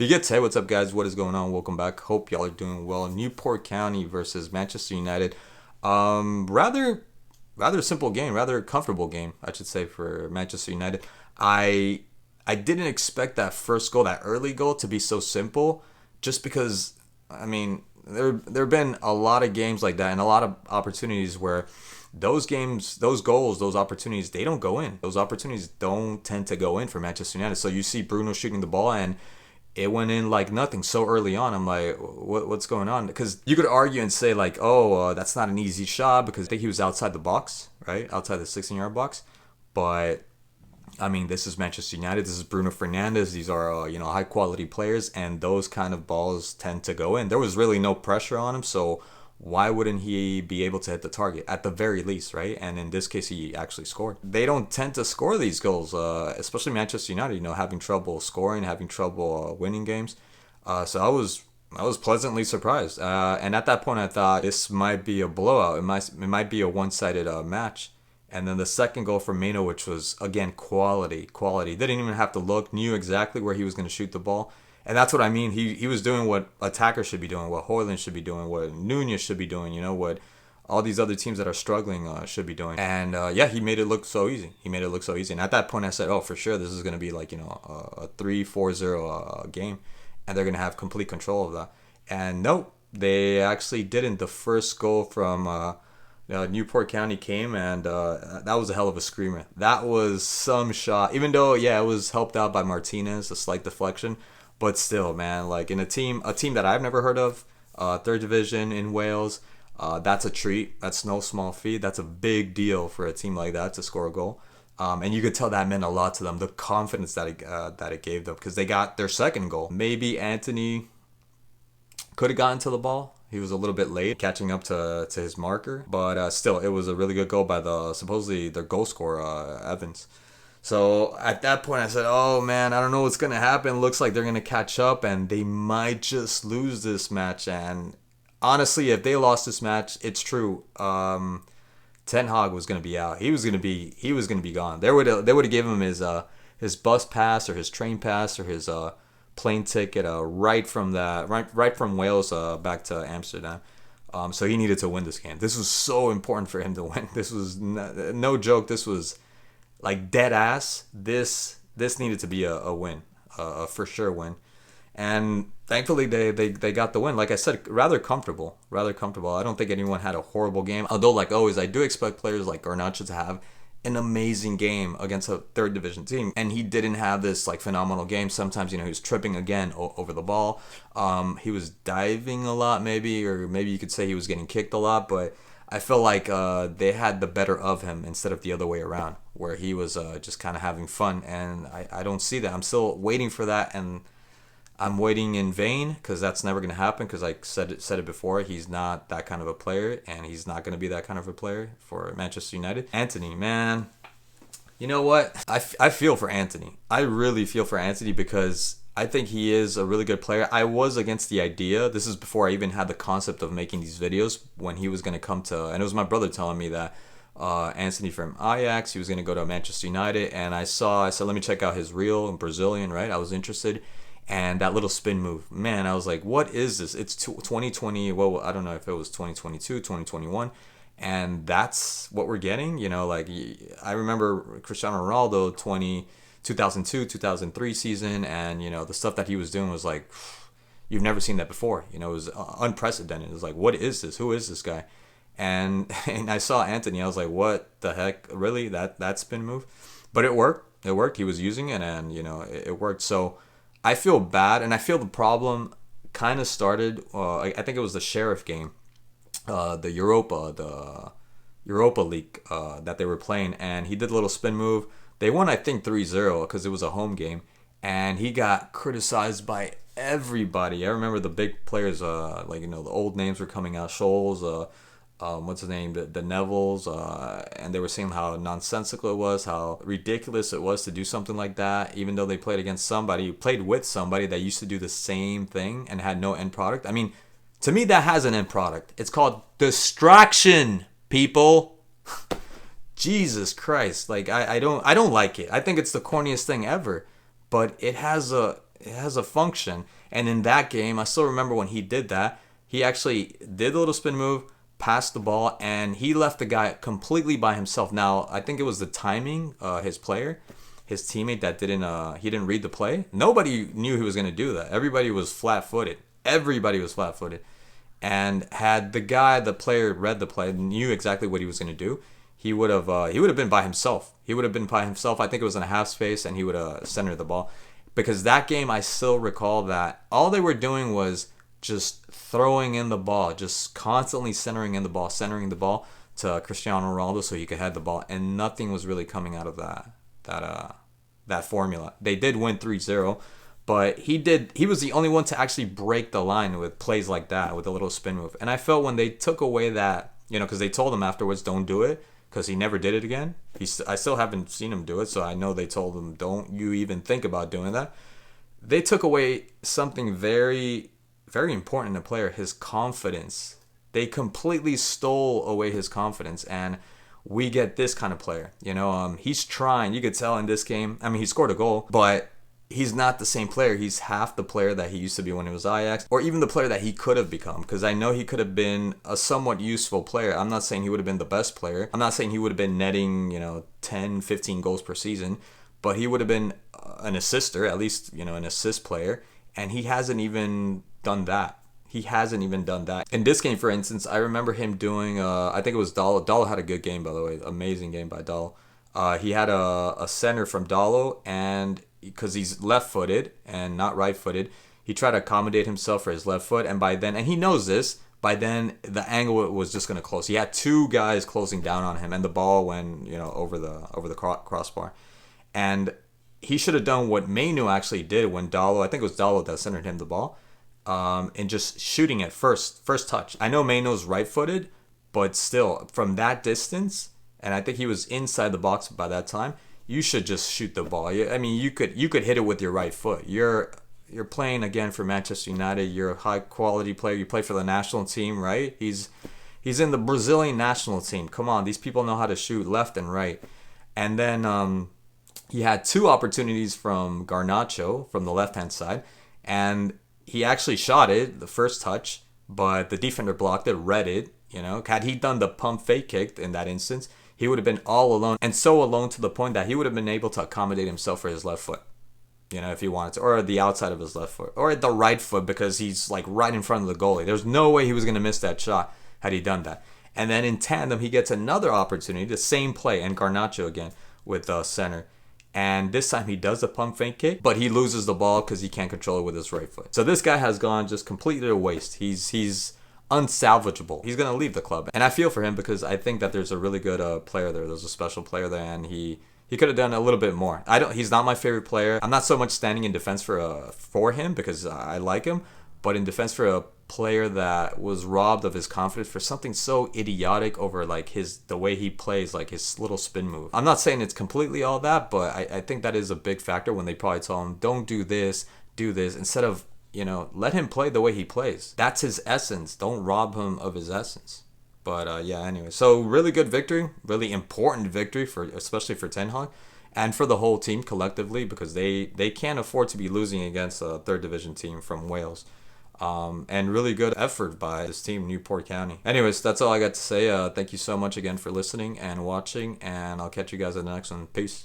You get Tay, what's up, guys? What is going on? Welcome back. Hope y'all are doing well. Newport County versus Manchester United. Rather, rather simple game, rather comfortable game, I should say, for Manchester United. I I didn't expect that first goal, that early goal, to be so simple, just because. I mean, there have been a lot of games like that and a lot of opportunities where those games, those goals, those opportunities, they don't go in. Those opportunities don't tend to go in for Manchester United. So you see Bruno shooting the ball and it went in like nothing so early on. I'm like, what's going on? Because you could argue and say like, oh, that's not an easy shot because I think he was outside the box, right, outside the 16-yard box. But I mean, this is Manchester United. This is Bruno Fernandes. These are high quality players, and those kind of balls tend to go in. There was really no pressure on him, so why wouldn't he be able to hit the target at the very least, right? And in this case, he actually scored. They don't tend to score these goals, especially Manchester United. Having trouble scoring, having trouble winning games. So I was pleasantly surprised. And at that point, I thought this might be a blowout. It might be a one-sided match. And then the second goal from Mino, which was again quality. Didn't even have to look. Knew exactly where he was going to shoot the ball. And that's what I mean. He was doing what attackers should be doing, what Hoyland should be doing, what Nunez should be doing. What all these other teams that are struggling should be doing. And yeah, he made it look so easy. And at that point, I said, oh, for sure, this is going to be like a 3-4-0 game, and they're going to have complete control of that. And nope, they actually didn't. The first goal from Newport County came, and that was a hell of a screamer. That was some shot. Even though, yeah, it was helped out by Martinez, a slight deflection, but still, man, like in a team that I've never heard of, third division in Wales, that's a treat. That's no small feat. That's a big deal for a team like that to score a goal. And you could tell that meant a lot to them. The confidence that it gave them, because they got their second goal. Maybe Anthony could have gotten to the ball. He was a little bit late catching up to his marker, but still, it was a really good goal by supposedly their goal scorer, Evans. So at that point, I said, "Oh man, I don't know what's gonna happen. Looks like they're gonna catch up, and they might just lose this match." And honestly, if they lost this match, it's true. Ten Hag was gonna be out. He was gonna be gone. They would have given him his bus pass or his train pass or his plane ticket right from Wales back to Amsterdam. So he needed to win this game. This was so important for him to win. This was no joke. This was like dead ass. This needed to be a win, a for sure win. And thankfully they got the win. Like I said, rather comfortable. I don't think anyone had a horrible game. Although, like always, I do expect players like Garnacho to have an amazing game against a third division team, and he didn't have this like phenomenal game. Sometimes he was tripping again over the ball. He was diving a lot, maybe, or maybe you could say he was getting kicked a lot. But I feel like they had the better of him instead of the other way around, where he was just kind of having fun. And I don't see that. I'm still waiting for that, and I'm waiting in vain, because that's never going to happen, because I said it before. He's not that kind of a player, and he's not going to be that kind of a player for Manchester United. Anthony, man, you know what? I feel for Anthony. I really feel for Anthony, because I think he is a really good player. I was against the idea. This is before I even had the concept of making these videos, when he was going to come to, and it was my brother telling me that Anthony from Ajax, he was going to go to Manchester United, and I said, let me check out his real Brazilian, right? I was interested. And that little spin move, man, I was like, what is this? It's 2020. Well, I don't know if it was 2022, 2021. And that's what we're getting. Like I remember Cristiano Ronaldo 2002, 2003 season. And, the stuff that he was doing was like, you've never seen that before. It was unprecedented. It was like, what is this? Who is this guy? And I saw Anthony. I was like, what the heck? Really? That spin move? But it worked. He was using it, and, it worked. So I feel bad, and I feel the problem kind of started. I think it was the Sheriff game, the Europa League that they were playing, and he did a little spin move. They won, I think, 3-0 because it was a home game, and he got criticized by everybody. I remember the big players, the old names were coming out, Scholes, what's his name, the Nevilles, and they were saying how nonsensical it was, how ridiculous it was to do something like that, even though they played with somebody that used to do the same thing and had no end product. I mean, to me, that has an end product. It's called distraction, people. Jesus Christ, like I don't like it. I think it's the corniest thing ever, but it has it has a function. And in that game, I still remember when he did that. He actually did the little spin move, passed the ball, and he left the guy completely by himself. Now, I think it was the timing, his player, his teammate that he didn't read the play. Nobody knew he was going to do that. Everybody was flat-footed. Everybody was flat-footed. And had the player read the play, knew exactly what he was going to do, he would have been by himself. He would have been by himself. I think it was in a half space, and he would have centered the ball. Because that game, I still recall that all they were doing was just throwing in the ball, just constantly centering the ball to Cristiano Ronaldo so he could head the ball, and nothing was really coming out of that formula. They did win 3-0, but he was the only one to actually break the line with plays like that, with a little spin move. And I felt when they took away that, because they told him afterwards, don't do it, because he never did it again. I still haven't seen him do it, so I know they told him, don't you even think about doing that. They took away something very, very important in a player, his confidence. They completely stole away his confidence, and we get this kind of player. He's trying. You could tell in this game. I mean, he scored a goal, but he's not the same player. He's half the player that he used to be when he was Ajax, or even the player that he could have become, because I know he could have been a somewhat useful player. I'm not saying he would have been the best player. I'm not saying he would have been netting, 10, 15 goals per season, but he would have been an assister, at least, an assist player, and he hasn't even done that. In this game, for instance, I remember him doing, I think it was Dalo. Dalo had a good game, by the way. Amazing game by Dalo. He had a center from Dalo, and because he's left-footed and not right-footed, he tried to accommodate himself for his left foot, and he knows this, by then the angle was just going to close. He had two guys closing down on him, and the ball went, over the crossbar. And he should have done what Mainu actually did when I think it was Dalo that centered him the ball, and just shooting it first touch. I know Mainu's right-footed, but still, from that distance, and I think he was inside the box by that time, you should just shoot the ball. I mean, you could hit it with your right foot. You're playing again for Manchester United. You're a high-quality player. You play for the national team, right? He's in the Brazilian national team. Come on, these people know how to shoot left and right. And then he had two opportunities from Garnacho from the left-hand side, and he actually shot it, the first touch, but the defender blocked it, read it. Had he done the pump fake kick in that instance, he would have been all alone, and so alone to the point that he would have been able to accommodate himself for his left foot, if he wanted to, or the outside of his left foot, or the right foot, because he's like right in front of the goalie. There's no way he was going to miss that shot had he done that. And then in tandem, he gets another opportunity, the same play, and Garnacho again with center. And this time he does a pump fake kick, but he loses the ball because he can't control it with his right foot. So this guy has gone just completely to waste. He's unsalvageable. He's going to leave the club. And I feel for him because I think that there's a really good player there. There's a special player there, and he could have done a little bit more. He's not my favorite player. I'm not so much standing in defense for him because I like him, but in defense for a player that was robbed of his confidence for something so idiotic over like the way he plays, like his little spin move. I'm not saying it's completely all that, but I think that is a big factor when they probably tell him, don't do this, instead of, let him play the way he plays. That's his essence. Don't rob him of his essence. But anyway, so really good victory, really important victory especially for Ten Hag and for the whole team collectively, because they can't afford to be losing against a third division team from Wales. And really good effort by this team, Newport County. Anyways, that's all I got to say. Thank you so much again for listening and watching, and I'll catch you guys in the next one. Peace.